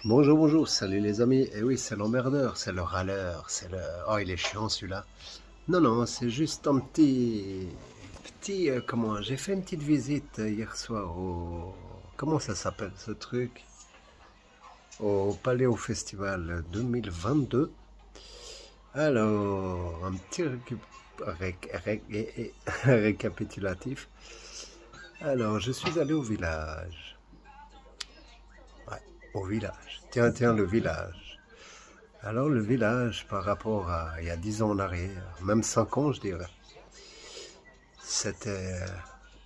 Bonjour, bonjour, salut les amis. Eh oui, c'est l'emmerdeur, c'est le râleur, c'est le... Oh, il est chiant celui-là. Non, non, c'est juste un comment... J'ai fait une petite visite hier soir au... Comment ça s'appelle ce truc? Au Paléo Festival 2022. Alors, un petit récapitulatif. Alors, je suis allé au village. Ouais, au village. Tiens, tiens, le village. Alors le village, par rapport à il y a 10 ans en arrière, même 5 ans je dirais, c'était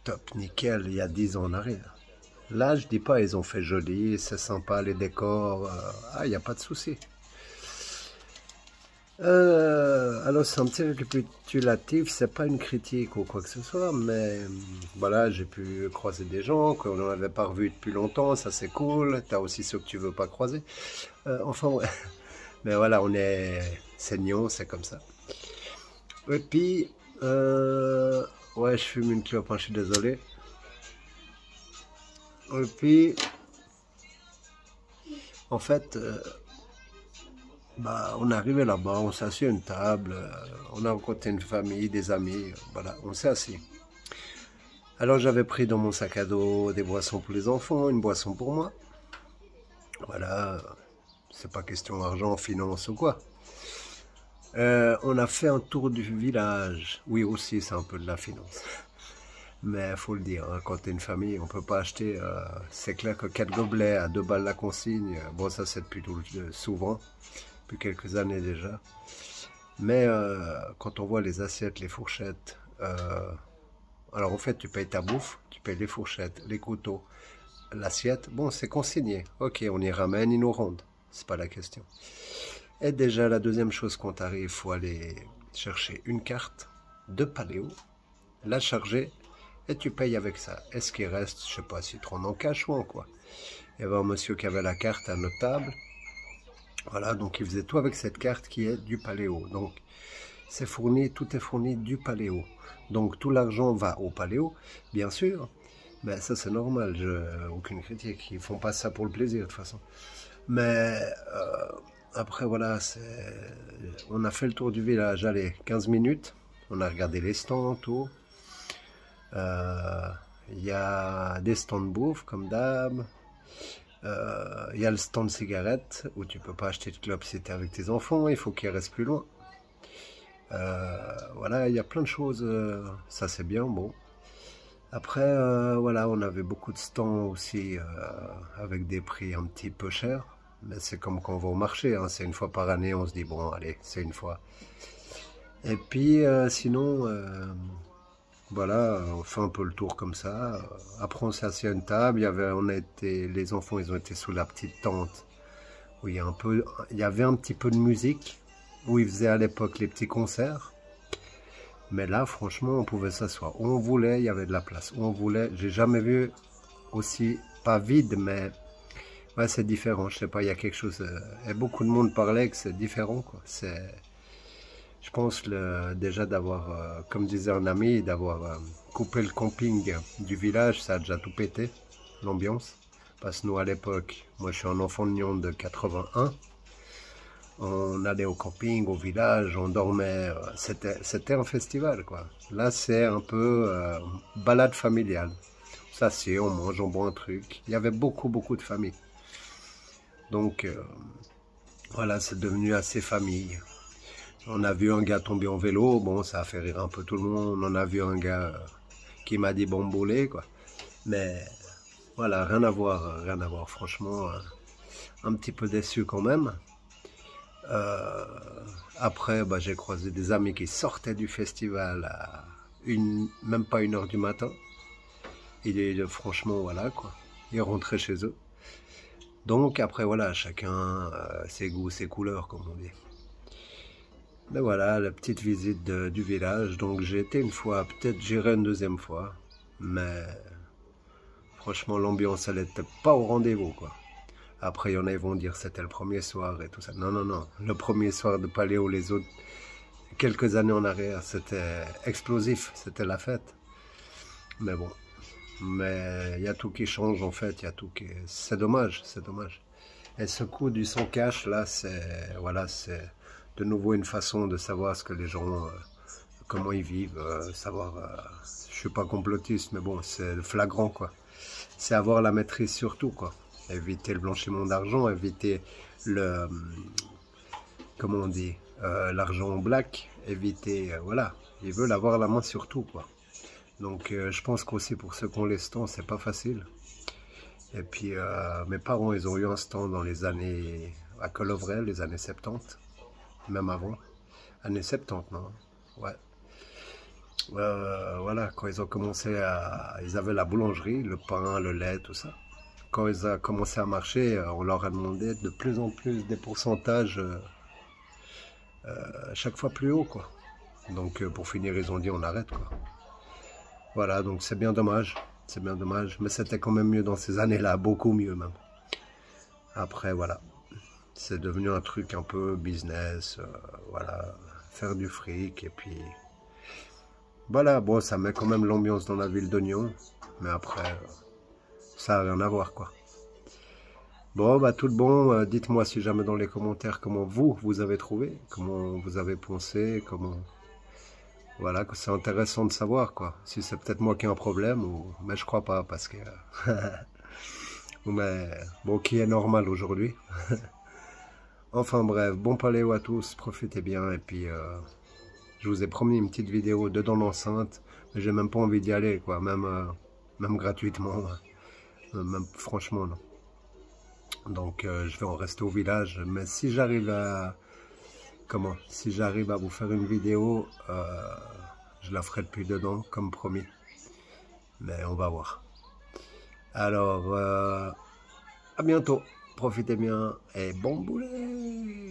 top nickel il y a 10 ans en arrière. Là, je dis pas, ils ont fait joli, c'est sympa les décors, il n'y a pas de souci. Alors c'est un petit récapitulatif, c'est pas une critique ou quoi que ce soit, mais voilà, j'ai pu croiser des gens qu'on n'avait pas revus depuis longtemps, ça c'est cool, t'as aussi ceux que tu veux pas croiser. Enfin ouais, mais voilà, on est saignons, c'est comme ça. Et puis, ouais, je fume une clope, hein, je suis désolé. Et puis, en fait, bah, on est arrivé là-bas, on s'est assis à une table, on a rencontré une famille, des amis, voilà, on s'est assis. Alors j'avais pris dans mon sac à dos des boissons pour les enfants, une boisson pour moi. Voilà, c'est pas question d'argent, finance ou quoi. On a fait un tour du village. Oui, aussi, c'est un peu de la finance. Mais faut le dire, hein, quand t'es une famille, on peut pas acheter. C'est clair que 4 gobelets à 2 balles la consigne, bon, ça c'est plutôt souvent, depuis quelques années déjà. Mais quand on voit les assiettes, les fourchettes, alors en fait, tu payes ta bouffe, tu payes les fourchettes, les couteaux, l'assiette. Bon, c'est consigné. Ok, on y ramène, ils nous rendent. C'est pas la question. Et déjà, la deuxième chose quand t'arrive, il faut aller chercher une carte de paléo, la charger et tu payes avec ça. Et ce qui reste, je sais pas si tu te rends en cash ou en quoi. Il y avait un monsieur qui avait la carte à notre table. Voilà, donc il faisait tout avec cette carte qui est du paléo. Donc c'est fourni, tout est fourni du paléo. Donc tout l'argent va au paléo, bien sûr. Mais ça c'est normal, aucune critique. Ils font pas ça pour le plaisir de toute façon. Mais après voilà, on a fait le tour du village, allez, 15 minutes. On a regardé les stands, tout. Euh, Il y a des stands de bouffe, comme d'hab. Il y a le stand de cigarettes, où tu peux pas acheter de clopes si tu es avec tes enfants, il faut qu'ils restent plus loin. Voilà, il y a plein de choses, ça c'est bien, bon. Après, voilà, on avait beaucoup de stands aussi, avec des prix un petit peu chers. Mais c'est comme quand on va au marché, hein, c'est une fois par année, on se dit, bon, allez, c'est une fois. Et puis, sinon, voilà, on fait un peu le tour comme ça. Après, on s'est assis à une table. Les enfants, ils ont été sous la petite tente où il y avait un petit peu de musique où ils faisaient à l'époque les petits concerts. Mais là, franchement, on pouvait s'asseoir où on voulait. Il y avait de la place où on voulait. J'ai jamais vu aussi pas vide, mais ouais, c'est différent. Je sais pas, il y a quelque chose. Et beaucoup de monde parlait que c'est différent, quoi. Je pense déjà d'avoir, comme disait un ami, d'avoir coupé le camping du village, ça a déjà tout pété, l'ambiance. Parce que nous, à l'époque, moi je suis un enfant de Nyon de 81, on allait au camping, au village, on dormait, c'était un festival, quoi. Là, c'est un peu balade familiale. Ça, c'est, on mange, on boit un truc. Il y avait beaucoup, beaucoup de familles. Donc, voilà, c'est devenu assez famille. On a vu un gars tomber en vélo, bon, ça a fait rire un peu tout le monde. On a vu un gars qui m'a dit bamboulé, quoi. Mais voilà, rien à voir, franchement. Un petit peu déçu quand même. Euh, Après, bah, j'ai croisé des amis qui sortaient du festival à même pas 1 heure du matin. Franchement, voilà, quoi. Ils rentraient chez eux. Donc après, voilà, chacun ses goûts, ses couleurs, comme on dit. Ben voilà, la petite visite du village. Donc j'ai été une fois, peut-être j'irai une deuxième fois. Mais franchement, l'ambiance, elle n'était pas au rendez-vous, quoi. Après, il y en a, ils vont dire c'était le premier soir et tout ça. Non, non, non. Le premier soir de Paléo, les autres, quelques années en arrière, c'était explosif. C'était la fête. Mais bon. Mais il y a tout qui change, en fait. Il y a tout qui... C'est dommage, c'est dommage. Et ce coup du sans cash, là, c'est voilà, c'est de nouveau une façon de savoir ce que les gens, comment ils vivent, savoir. Je suis pas complotiste, mais bon, c'est flagrant, quoi. C'est avoir la maîtrise sur tout, quoi. Éviter le blanchiment d'argent, éviter le, comment on dit, l'argent black, éviter, voilà. Ils veulent avoir la main sur tout, quoi. Donc, je pense qu'aussi pour ceux qui ont les stands, c'est pas facile. Et puis, mes parents, ils ont eu un stand dans les années, à Colovray, les années 70, même avant. Années 70, non? Ouais. Voilà, quand ils ont commencé à... Ils avaient la boulangerie, le pain, le lait, tout ça. Quand ils ont commencé à marcher, on leur a demandé de plus en plus des pourcentages, à chaque fois plus haut, quoi. Donc, pour finir, ils ont dit on arrête, quoi. Voilà, donc c'est bien dommage. C'est bien dommage. Mais c'était quand même mieux dans ces années-là, beaucoup mieux même. Après, voilà. C'est devenu un truc un peu business, voilà. Faire du fric, et puis... Voilà, bon, ça met quand même l'ambiance dans la ville d'Oignon. Mais après, ça n'a rien à voir, quoi. Bon, bah tout bon, dites-moi si jamais dans les commentaires comment vous avez trouvé, comment vous avez pensé, comment... Voilà, que c'est intéressant de savoir, quoi. Si c'est peut-être moi qui ai un problème, ou... mais je crois pas, parce que... mais bon, qui est normal aujourd'hui. Enfin bref, bon paléo à tous, profitez bien, et puis je vous ai promis une petite vidéo dedans l'enceinte, mais j'ai même pas envie d'y aller, quoi, même gratuitement, même franchement, non. Donc je vais en rester au village, mais si j'arrive à... Comment? Si j'arrive à vous faire une vidéo, je la ferai depuis dedans, comme promis. Mais on va voir. Alors, à bientôt. Profitez bien et bon boulet!